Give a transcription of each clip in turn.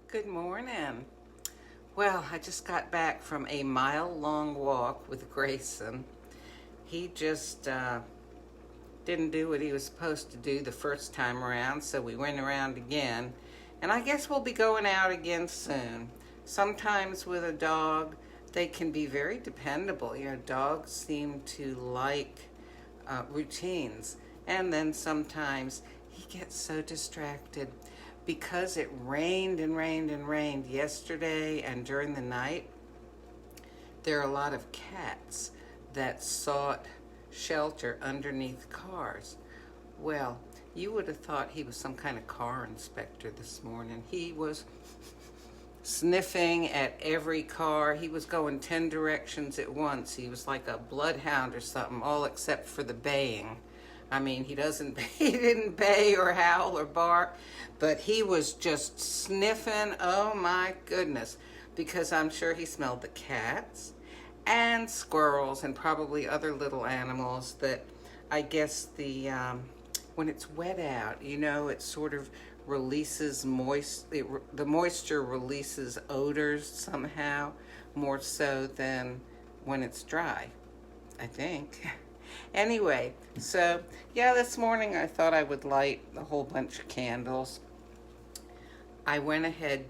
Good morning. Well, I just got back from a mile-long walk with Grayson. He just didn't do what he was supposed to do the first time around, so we went around again. And I guess we'll be going out again soon. Sometimes with a dog, they can be very dependable. Dogs seem to like routines. And then sometimes he gets so distracted because it rained and rained and rained yesterday and during the night. There are a lot of cats that sought shelter underneath cars. Well, you would have thought he was some kind of car inspector this morning. He was sniffing at every car. He was going 10 directions at once. He was like a bloodhound or something, all except for the baying. I mean, he didn't bay or howl or bark, but he was just sniffing. Oh my goodness, because I'm sure he smelled the cats and squirrels and probably other little animals that I guess when it's wet out, it sort of releases the moisture releases odors somehow more so than when it's dry, I think. Anyway, so yeah, this morning I thought I would light a whole bunch of candles. I went ahead,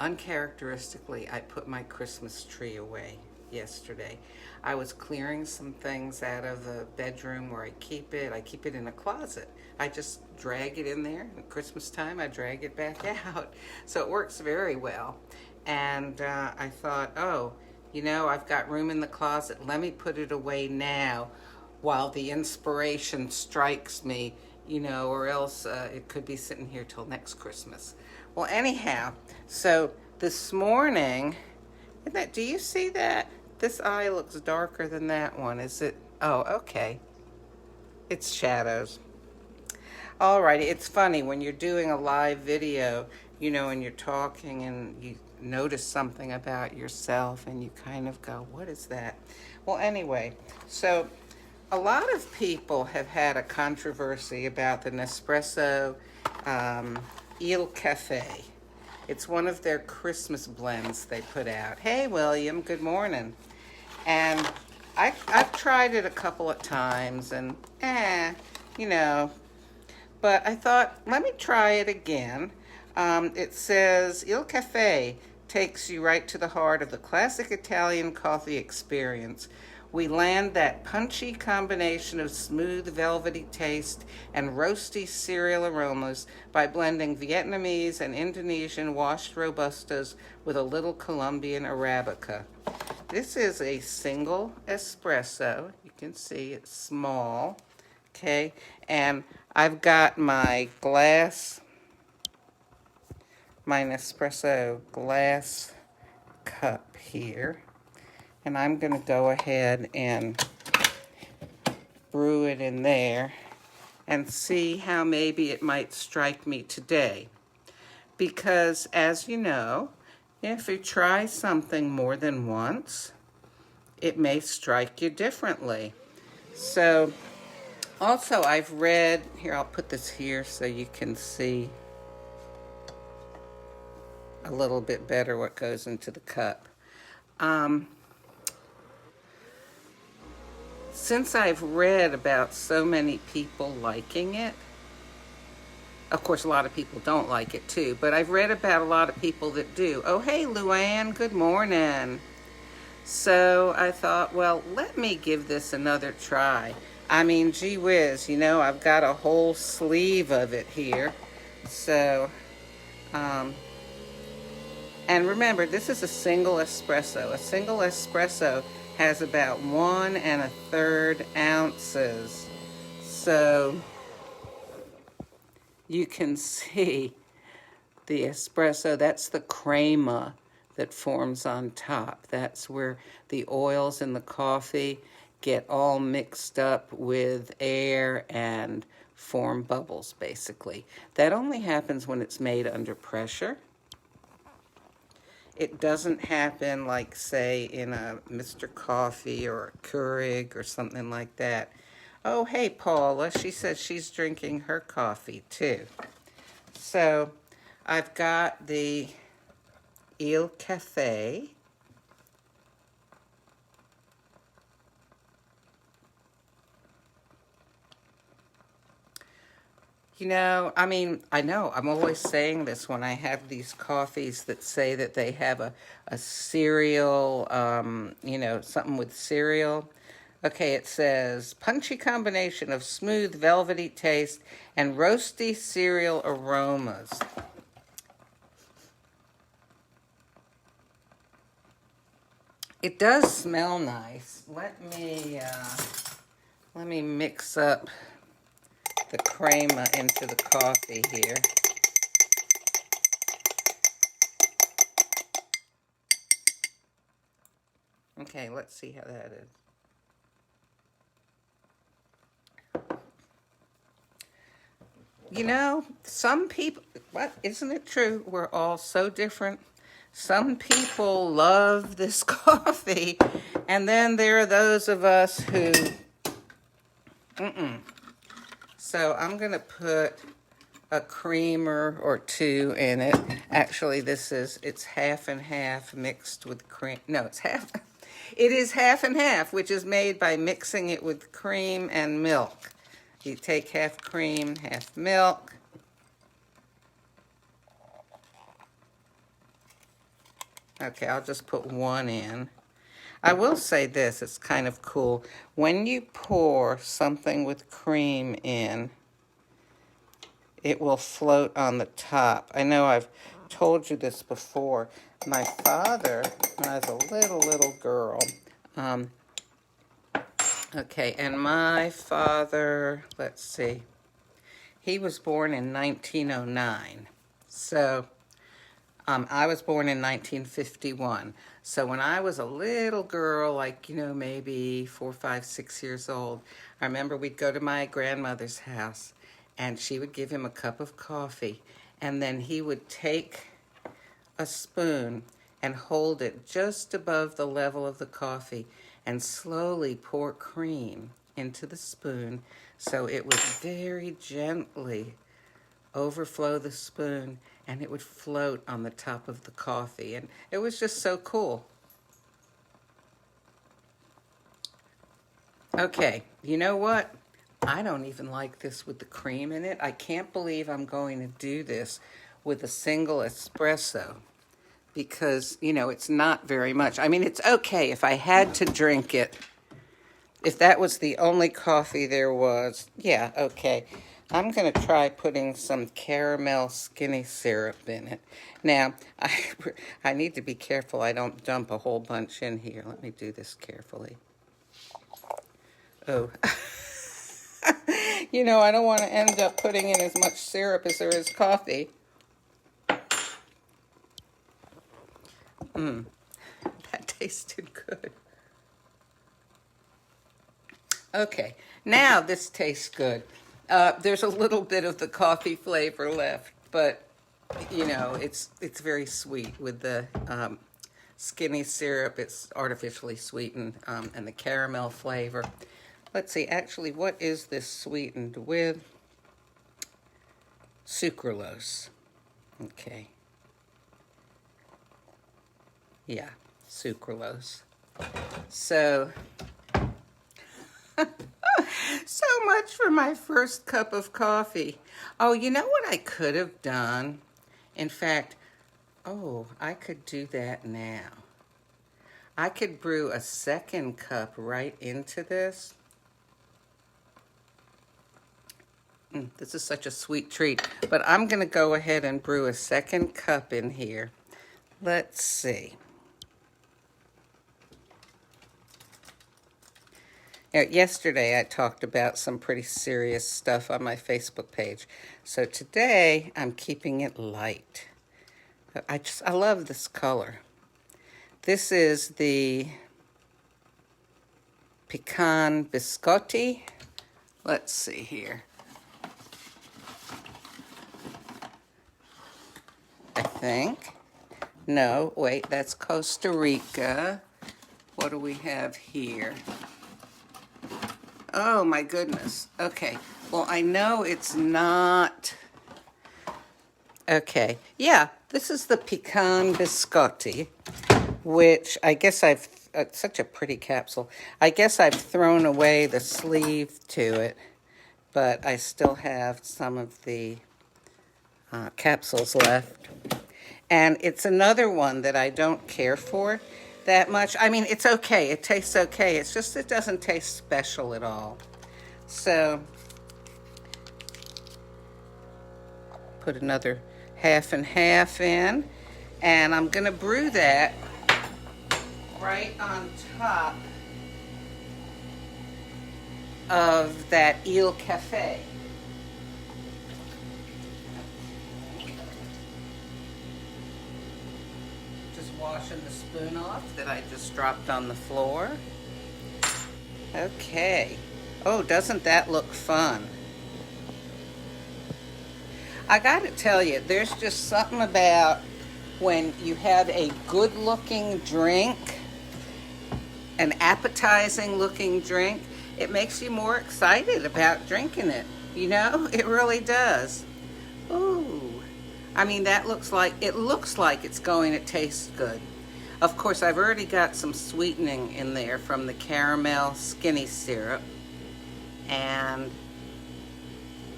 uncharacteristically, I put my Christmas tree away yesterday. I was clearing some things out of the bedroom where I keep it. I keep it in a closet. I just drag it in there. At Christmas time, I drag it back out. So it works very well. And I thought, I've got room in the closet. Let me put it away now while the inspiration strikes me, or else it could be sitting here till next Christmas. Well, anyhow, so this morning, do you see that? This eye looks darker than that one. Is it? Oh, okay. It's shadows. All righty. It's funny when you're doing a live video, and you're talking and you notice something about yourself and you kind of go, what is that? Well, anyway, so a lot of people have had a controversy about the Nespresso Caffe. It's one of their Christmas blends they put out. Hey, William, good morning. And I've tried it a couple of times and, but I thought, let me try it again. It says, Il Caffe takes you right to the heart of the classic Italian coffee experience. We land that punchy combination of smooth, velvety taste and roasty cereal aromas by blending Vietnamese and Indonesian washed Robustas with a little Colombian Arabica. This is a single espresso. You can see it's small, okay? And I've got my Nespresso glass cup here. And I'm going to go ahead and brew it in there and see how maybe it might strike me today. Because as you know, if you try something more than once, it may strike you differently. So also I've read, here I'll put this here so you can see a little bit better what goes into the cup. Since I've read about so many people liking it, of course a lot of people don't like it too, but I've read about a lot of people that do. Oh, hey, Luann, good morning. So I thought, well, let me give this another try. I mean, gee whiz, I've got a whole sleeve of it here. So, and remember, this is a single espresso. A single espresso has about 1 1/3 ounces. So you can see the espresso, that's the crema that forms on top. That's where the oils in the coffee get all mixed up with air and form bubbles, basically. That only happens when it's made under pressure. It doesn't happen like, say, in a Mr. Coffee or a Keurig or something like that. Oh, hey, Paula. She says she's drinking her coffee, too. So I've got the Il Caffe. You know, I mean, I know, I'm always saying this when I have these coffees that say that they have a cereal, you know, something with cereal. Okay, it says, punchy combination of smooth, velvety taste and roasty cereal aromas. It does smell nice. Let me mix up the crema into the coffee here. Okay, let's see how that is. You know, some people, what, isn't it true? We're all so different. Some people love this coffee, and then there are those of us who, So I'm going to put a creamer or two in it. Actually, it's half and half mixed with cream. No, it's half. It is half and half, which is made by mixing it with cream and milk. You take half cream, half milk. Okay, I'll just put one in. I will say this, it's kind of cool. When you pour something with cream in, it will float on the top. I know I've told you this before. My father, when I was a little girl, okay, and my father, let's see, he was born in 1909. So, I was born in 1951. So when I was a little girl, like, you know, maybe 4, 5, 6 years old, I remember we'd go to my grandmother's house and she would give him a cup of coffee, and then he would take a spoon and hold it just above the level of the coffee and slowly pour cream into the spoon so it would very gently overflow the spoon and it would float on the top of the coffee. And it was just so cool. Okay, you know what? I don't even like this with the cream in it. I can't believe I'm going to do this with a single espresso because, you know, it's not very much. I mean, it's okay if I had to drink it. If that was the only coffee there was, yeah, okay. I'm going to try putting some caramel skinny syrup in it. Now, I need to be careful I don't dump a whole bunch in here. Let me do this carefully. Oh. You know, I don't want to end up putting in as much syrup as there is coffee. That tasted good. Okay, now this tastes good. There's a little bit of the coffee flavor left, but, you know, it's very sweet with the skinny syrup. It's artificially sweetened, and the caramel flavor. Let's see, actually, what is this sweetened with? Sucralose. Okay. Yeah, sucralose. So, so much for my first cup of coffee. Oh, you know what I could have done? In fact, I could do that now. I could brew a second cup right into this. This is such a sweet treat. But I'm going to go ahead and brew a second cup in here. Let's see. Now, yesterday I talked about some pretty serious stuff on my Facebook page. So today I'm keeping it light. I love this color. This is the Pecan Biscotti. Let's see here. I think. No, wait, that's Costa Rica. What do we have here? Oh, my goodness. Okay. Well, I know it's not Okay, yeah, this is the Pecan Biscotti, which I guess it's such a pretty capsule. I guess I've thrown away the sleeve to it, but I still have some of the capsules left. And it's another one that I don't care for that much. I mean, it's okay. It tastes okay. It's just it doesn't taste special at all. So, put another half and half in. And I'm going to brew that right on top of that Caffe. Just washing the spoon off that I just dropped on the floor. Okay. Oh, doesn't that look fun? I gotta tell you, there's just something about when you have a good-looking drink, an appetizing-looking drink, it makes you more excited about drinking it. You know, it really does. Ooh. I mean, it looks like it's going to taste good. Of course, I've already got some sweetening in there from the caramel skinny syrup. And,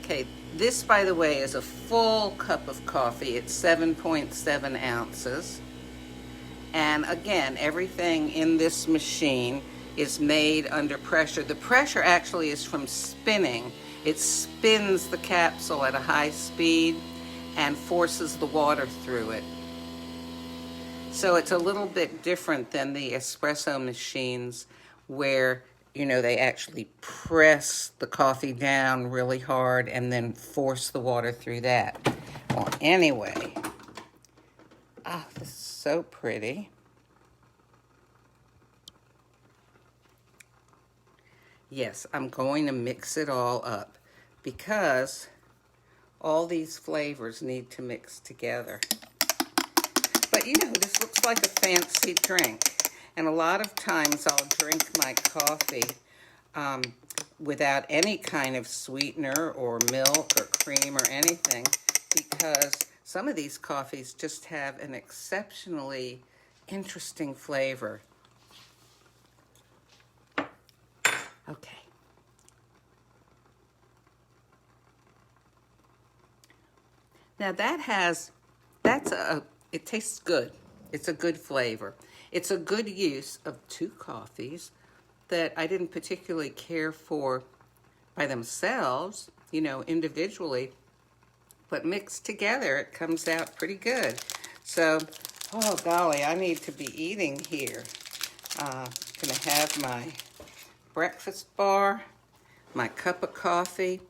okay, this, by the way, is a full cup of coffee. It's 7.7 ounces. And again, everything in this machine is made under pressure. The pressure actually is from spinning. It spins the capsule at a high speed and forces the water through it. So it's a little bit different than the espresso machines where, you know, they actually press the coffee down really hard and then force the water through that. Well, anyway, this is so pretty. Yes, I'm going to mix it all up because all these flavors need to mix together. But you know, this looks like a fancy drink. And a lot of times I'll drink my coffee without any kind of sweetener or milk or cream or anything, because some of these coffees just have an exceptionally interesting flavor. Okay. Now it tastes good. It's a good flavor. It's a good use of two coffees that I didn't particularly care for by themselves, you know, individually, but mixed together, it comes out pretty good. So, oh golly, I need to be eating here. Gonna have my breakfast bar, my cup of coffee,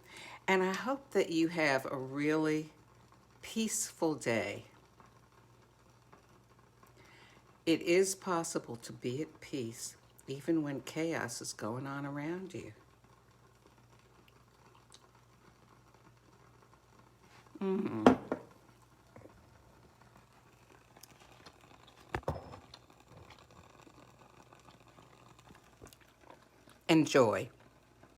and I hope that you have a really peaceful day. It is possible to be at peace even when chaos is going on around you. Enjoy.